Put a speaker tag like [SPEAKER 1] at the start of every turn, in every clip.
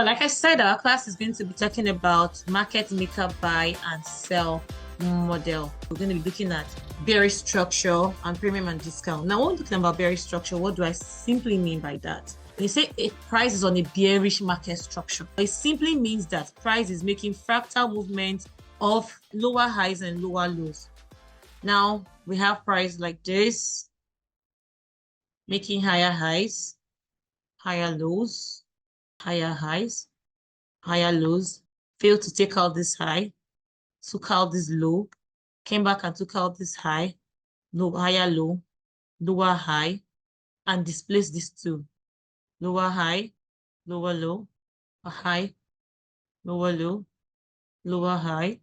[SPEAKER 1] So like I said, our class is going to be talking about market maker buy and sell model. We're going to be looking at bearish structure and premium and discount. Now, when we're talking about bearish structure, what do I simply mean by that? When you say a price is on a bearish market structure, it simply means that price is making fractal movement of lower highs and lower lows. Now, we have price like this, making higher highs, higher lows, higher highs, higher lows, failed to take out this high, took out this low, came back and took out this high, low, higher low, lower high, and displaced this two. Lower high, lower low, a high, lower low, lower high,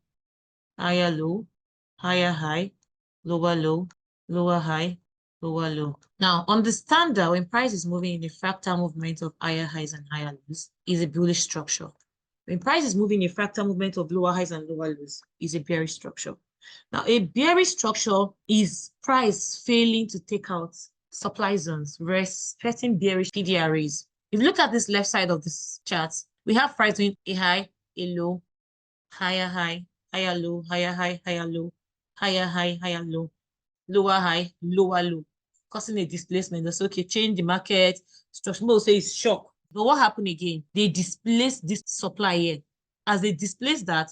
[SPEAKER 1] higher low, higher high, lower low, lower high, lower low. Now, understand that when price is moving in a fractal movement of higher highs and higher lows, is a bullish structure. When price is moving in a fractal movement of lower highs and lower lows, is a bearish structure. Now, a bearish structure is price failing to take out supply zones, respecting bearish PDRAs. If you look at this left side of this chart, we have price doing a high, a low, higher high, higher low, higher high, higher low, higher high, higher low, lower high, lower low, causing a displacement. That's okay, change the market structure. People say it's shock. But what happened again? They displaced this supply here. As they displace that,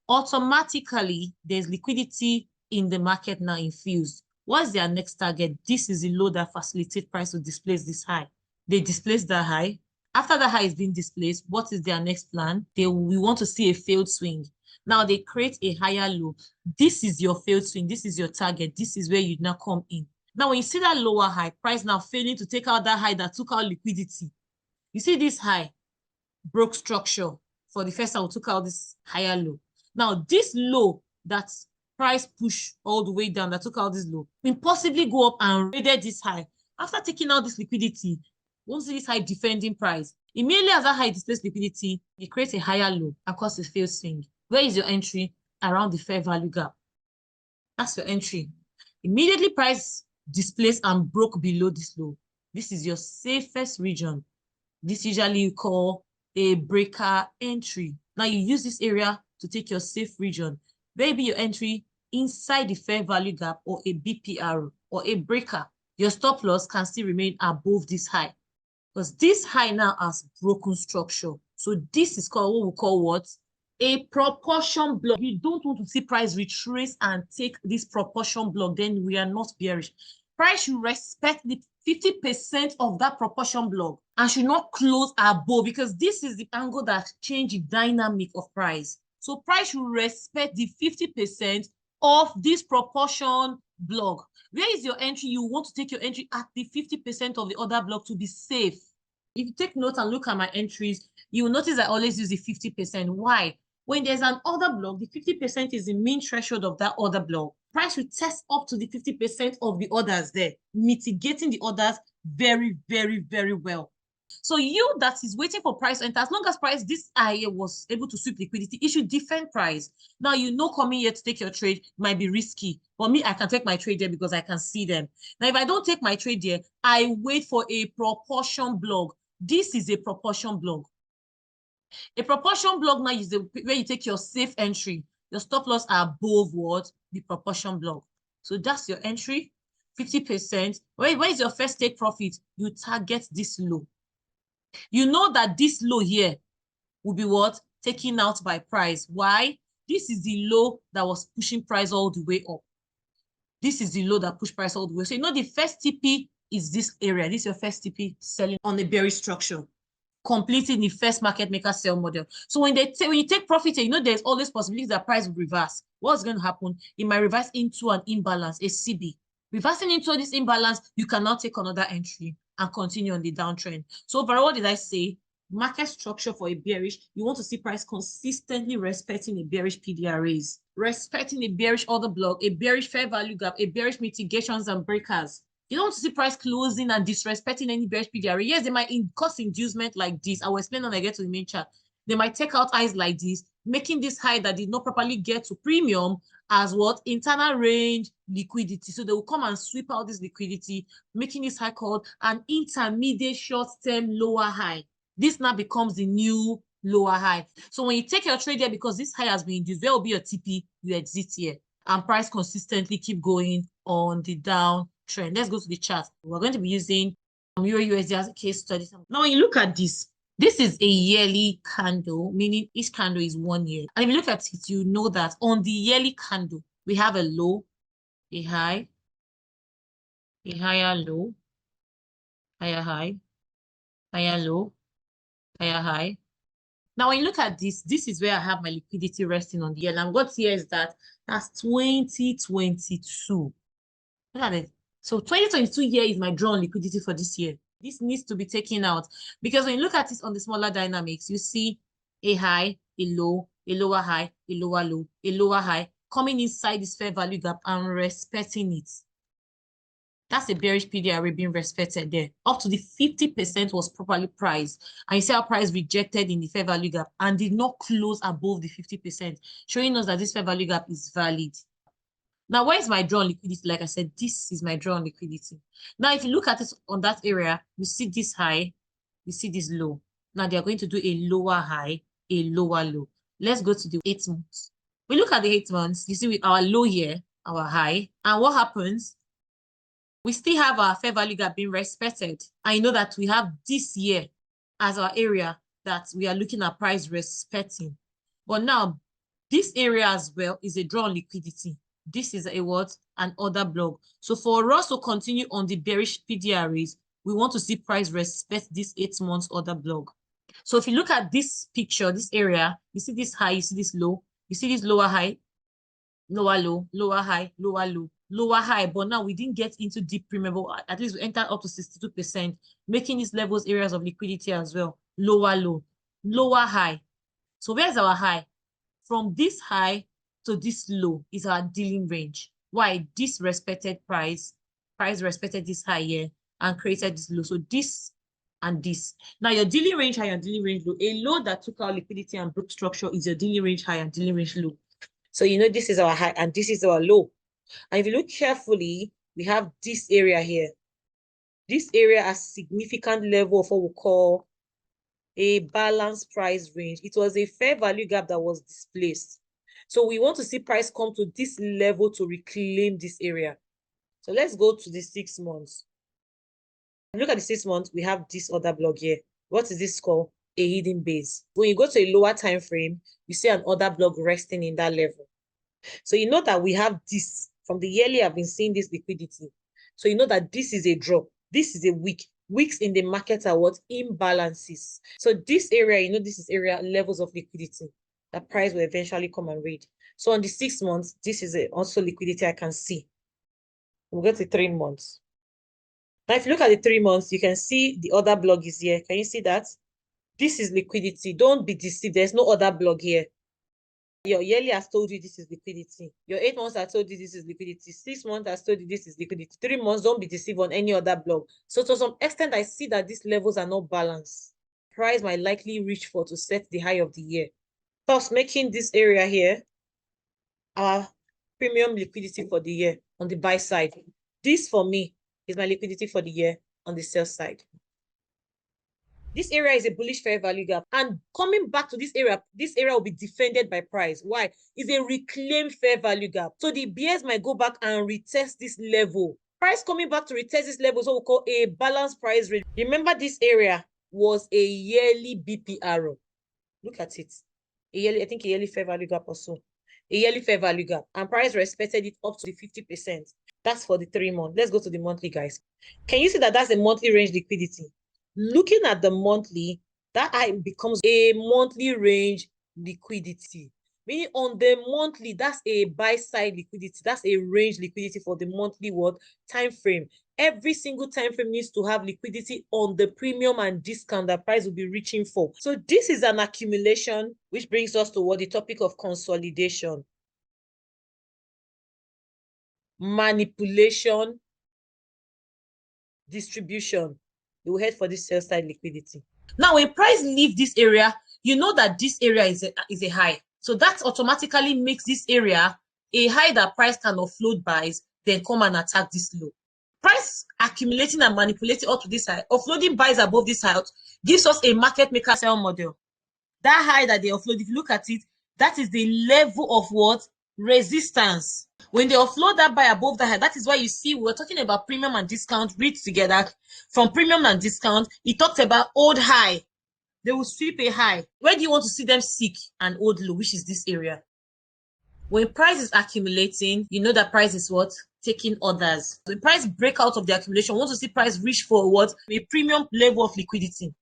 [SPEAKER 1] automatically there's liquidity in the market now infused. What's their next target? This is the low that facilitates price to displace this high. They displace that high. After the high is being displaced, what is their next plan? We want to see a failed swing. Now they create a higher low. This is your failed swing. This is your target. This is where you now come in. Now, when you see that lower high, price now failing to take out that high that took out liquidity. You see this high broke structure for the first time, we took out this higher low. Now, this low that price push all the way down that took out this low, will possibly go up and raided this high. After taking out this liquidity, once this high defending price, immediately as that high displays liquidity, it creates a higher low and causes a failed swing. Where is your entry? Around the fair value gap. That's your entry. Immediately price displaced and broke below this low. This is your safest region. This usually you call a breaker entry. Now you use this area to take your safe region. Maybe your entry inside the fair value gap or a BPR or a breaker. Your stop loss can still remain above this high because this high now has broken structure. So this is called what we call what? A proportion block. You don't want to see price retrace and take this proportion block, then we are not bearish. Price should respect the 50% of that proportion block and should not close above because this is the angle that changes the dynamic of price. So price should respect the 50% of this proportion block. Where is your entry? You want to take your entry at the 50% of the other block to be safe. If you take note and look at my entries, you will notice I always use the 50%. Why? When there's an order block, the 50% is the mean threshold of that order block. Price will test up to the 50% of the orders there, mitigating the orders very, very, very well. So you that is waiting for price to enter, as long as price this area was able to sweep liquidity, it should defend price. Now, you know, coming here to take your trade might be risky. For me, I can take my trade there because I can see them. Now, if I don't take my trade there, I wait for a proportion block. This is a proportion block. A proportion block now is where you take your safe entry. Your stop loss are above what? The proportion block. So that's your entry, 50%. Where is your first take profit? You target this low. You know that this low here will be what? Taken out by price. Why? This is the low that was pushing price all the way up. This is the low that pushed price all the way. So you know the first TP is this area. This is your first TP selling on a bearish structure, completing the first market maker sell model. So when you take profit, you know there's always possibility that price will reverse. What's going to happen? It might reverse into an imbalance, a CB. Reversing into this imbalance, you cannot take another entry and continue on the downtrend. So overall, what did I say? Market structure for a bearish, you want to see price consistently respecting a bearish PDRAs, respecting a bearish order block, a bearish fair value gap, a bearish mitigations and breakers. You don't want to see price closing and disrespecting any bearish PDRA. Yes, they might cause inducement like this. I will explain when I get to the main chart. They might take out highs like this, making this high that did not properly get to premium as what? Internal range liquidity. So they will come and sweep out this liquidity, making this high called an intermediate short-term lower high. This now becomes the new lower high. So when you take your trade here, because this high has been induced, where will be your TP? You exit here, and price consistently keep going on the down trend. Let's go to the chart. We're going to be using Euro USD as a case study. Now, when you look at this is a yearly candle, meaning each candle is 1 year. And if you look at it, you know that on the yearly candle, we have a low, a high, a higher low, higher high, higher low, higher high. Now, when you look at this is where I have my liquidity resting on the year. And what year is that? That's 2022. Look at it. So 2022 year is my drawn liquidity for this year. This needs to be taken out because when you look at it on the smaller dynamics, you see a high, a low, a lower high, a lower low, a lower high coming inside this fair value gap and respecting it. That's a bearish PDRA being respected there. Up to the 50% was properly priced. And you see our price rejected in the fair value gap and did not close above the 50%, showing us that this fair value gap is valid. Now, where is my drawn liquidity? Like I said, this is my drawn liquidity. Now, if you look at it on that area, you see this high, you see this low. Now, they are going to do a lower high, a lower low. Let's go to the 8 months. We look at the 8 months, you see with our low here, our high. And what happens? We still have our fair value gap being respected. I know that we have this year as our area that we are looking at price respecting. But now, this area as well is a drawn liquidity. This is a what? An order block. So for us to continue on the bearish PDRAs, we want to see price respect this 8 months order block. So if you look at this picture, this area, you see this high, you see this low, you see this lower high, lower low, lower high, lower low, lower high. But now we didn't get into deep premium, but at least we entered up to 62%, making these levels areas of liquidity as well. Lower low, lower high. So where's our high? From this high to this low is our dealing range. Why? This respected price respected this high here and created this low. So this and this. Now your dealing range high and dealing range low. A low that took out liquidity and broke structure is your dealing range high and dealing range low. So you know this is our high and this is our low. And if you look carefully, we have this area here. This area has significant level of what we call a balanced price range. It was a fair value gap that was displaced. So we want to see price come to this level to reclaim this area. So let's go to the 6 months. Look at the 6 months, we have this other block here. What is this called? A hidden base. When you go to a lower time frame, you see an order block resting in that level. So you know that we have this. From the yearly, I've been seeing this liquidity. So you know that this is a drop. This is a week. Weeks in the market are what? Imbalances. So this area, you know, this is area levels of liquidity. That price will eventually come and read. So on the 6 months, this is also liquidity I can see. We'll go to 3 months. Now, if you look at the 3 months, you can see the other block is here. Can you see that? This is liquidity. Don't be deceived. There's no other block here. Your yearly has told you this is liquidity. Your 8 months has told you this is liquidity. 6 months has told you this is liquidity. 3 months, don't be deceived on any other block. So to some extent, I see that these levels are not balanced. Price might likely reach for to set the high of the year. Thus, making this area here our premium liquidity for the year on the buy side. This for me is my liquidity for the year on the sell side. This area is a bullish fair value gap. And coming back to this area will be defended by price. Why? It's a reclaimed fair value gap. So the bears might go back and retest this level. Price coming back to retest this level is what we call a balanced price range. Remember, this area was a yearly BPR. Look at it. I think a yearly fair value gap also. A yearly fair value gap. And price respected it up to the 50%. That's for the 3 months. Let's go to the monthly, guys. Can you see that that's a monthly range liquidity? Looking at the monthly, that becomes a monthly range liquidity. Meaning on the monthly, that's a buy side liquidity. That's a range liquidity for the monthly time frame. Every single time frame needs to have liquidity on the premium and discount that price will be reaching for. So this is an accumulation, which brings us to the topic of consolidation, manipulation, distribution. You will head for this sell side liquidity. Now, when price leave this area, you know that this area is a high. So that automatically makes this area a high that price can offload buys, then come and attack this low. Price accumulating and manipulating up to this high, offloading buys above this high gives us a market maker sell model. That high that they offload, if you look at it, that is the level of what? Resistance. When they offload that buy above that high, that is why you see we're talking about premium and discount. Read together. From premium and discount, it talked about old high. They will sweep a high. Where do you want to see them seek an old low, which is this area? When price is accumulating, you know that price is what? Taking orders. When price break out of the accumulation, we want to see price reach for what? A premium level of liquidity.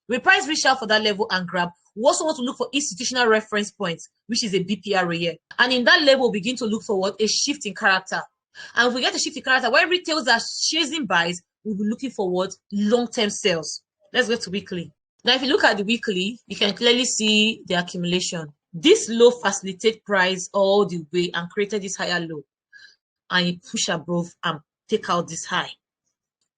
[SPEAKER 1] When price reach out for that level and grab, we also want to look for institutional reference points, which is a BPR here. And in that level, begin to look for what? A shift in character. And if we get a shift in character, where retailers are chasing buys, we'll be looking for what? Long-term sales. Let's go to weekly. Now, if you look at the weekly, you can clearly see the accumulation. This low facilitated price all the way and created this higher low. And you push above and take out this high.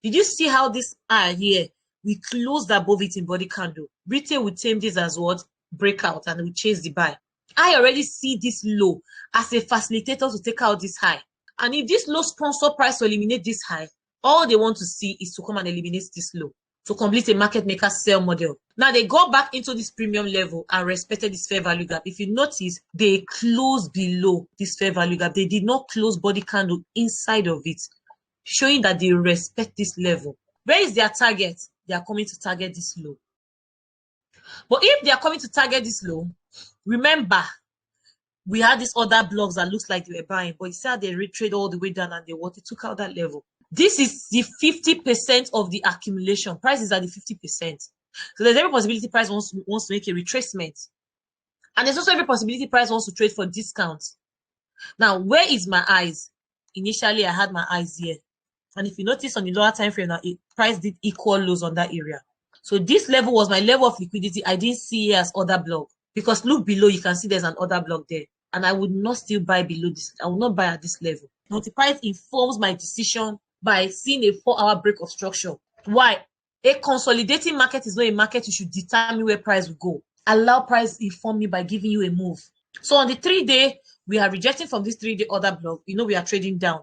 [SPEAKER 1] Did you see how this high here? We closed above it in body candle. Retail will tame this as what? Breakout, and we chase the buy. I already see this low as a facilitator to take out this high. And if this low sponsor price to eliminate this high, all they want to see is to come and eliminate this low to complete a market maker sell model. Now they go back into this premium level and respected this fair value gap. If you notice, they closed below this fair value gap. They did not close body candle inside of it, showing that they respect this level. Where is their target? They are coming to target this low. But if they are coming to target this low, remember, we had these other blocks that looks like they were buying, but you see how they retrade all the way down and they took out that level. This is the 50% of the accumulation. Prices are the 50%. So there's every possibility price wants to make a retracement. And there's also every possibility price wants to trade for discount. Now, where is my eyes? Initially, I had my eyes here. And if you notice on the lower time frame, now price did equal lows on that area. So this level was my level of liquidity. I didn't see here as order block. Because look below, you can see there's an order block there. And I would not still buy below this. I will not buy at this level. Now, the price informs my decision by seeing a 4-hour break of structure. Why? A consolidating market is not a market you should determine where price will go. Allow price inform you by giving you a move. So on the 3-day, we are rejecting from this 3-day order block. You know we are trading down.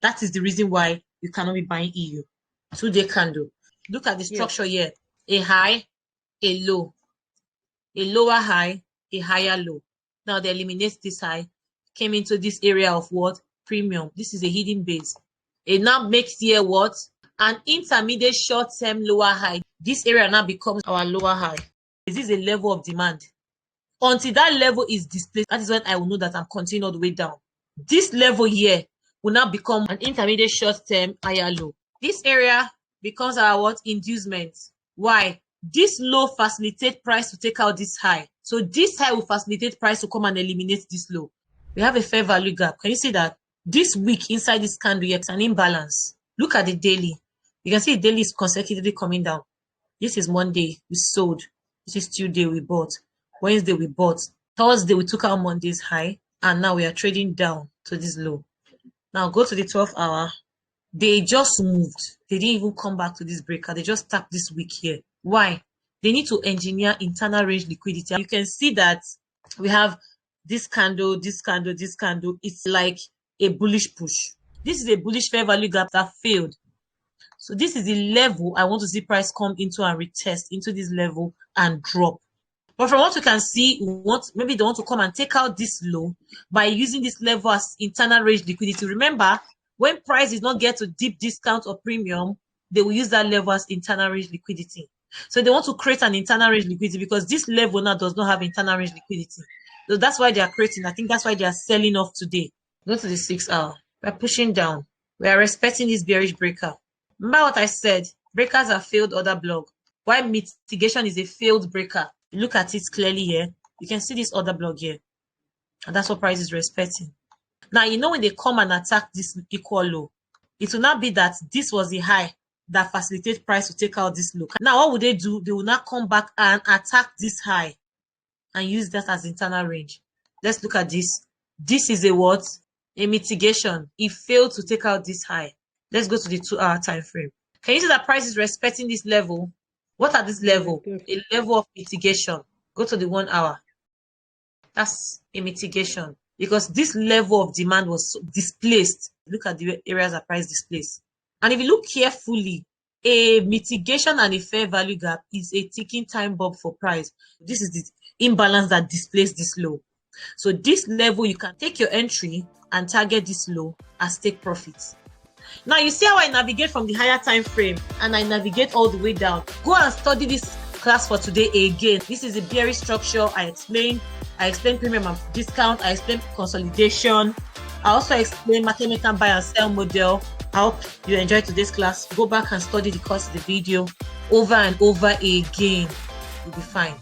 [SPEAKER 1] That is the reason why you cannot be buying EU. 2-day candle. Look at the structure here. A high, a low. A lower high, a higher low. Now they eliminate this high. Came into this area of what? Premium. This is a hidden base. It now makes here what? An intermediate short-term lower high. This area now becomes our lower high. This is a level of demand. Until that level is displaced, that is when I will know that I'm continuing all the way down. This level here will now become an intermediate short-term higher low. This area becomes our what? Inducement. Why? This low facilitates price to take out this high. So this high will facilitate price to come and eliminate this low. We have a fair value gap. Can you see that? This week inside this candle here, it's an imbalance. Look at the daily. You can see the daily is consecutively coming down. This is Monday, we sold. This is Tuesday, we bought. Wednesday, we bought. Thursday, we took out Monday's high. And now we are trading down to this low. Now go to the 12-hour. They just moved. They didn't even come back to this breaker. They just tapped this week here. Why? They need to engineer internal range liquidity. You can see that we have this candle, this candle, this candle. It's like a bullish push. This is a bullish fair value gap that failed. So this is the level I want to see price come into and retest into this level and drop. But from what you can see, maybe they want to come and take out this low by using this level as internal range liquidity. Remember, when price does not get to deep discount or premium, they will use that level as internal range liquidity. So they want to create an internal range liquidity because this level now does not have internal range liquidity. So that's why they are creating. I think that's why they are selling off today. Go to the 6-hour. We're pushing down. We are respecting this bearish breaker. Remember what I said? Breakers are failed order block. Why mitigation is a failed breaker? Look at it clearly here. You can see this order block here. And that's what price is respecting. Now, you know when they come and attack this equal low, it will not be that this was the high that facilitates price to take out this low. Now, what would they do? They will not come back and attack this high and use that as internal range. Let's look at this. This is a what? A mitigation. It failed to take out this high. Let's go to the 2-hour time frame. Can you see that price is respecting this level? What are this level? A level of mitigation. Go to the 1 hour. That's a mitigation because this level of demand was displaced. Look at the areas that price displaced. And if you look carefully, A mitigation and a fair value gap is a ticking time bomb for price. This is the imbalance that displays this low. So this level, you can take your entry and target this low as take profits. Now you see how I navigate from the higher time frame and I navigate all the way down. Go and study this class for today again. This is a bearish structure. I explained premium and discount. I explained consolidation. I also explained market maker buy and sell model. I hope you enjoyed today's class. Go back and study the course of the video over and over again. You'll be fine.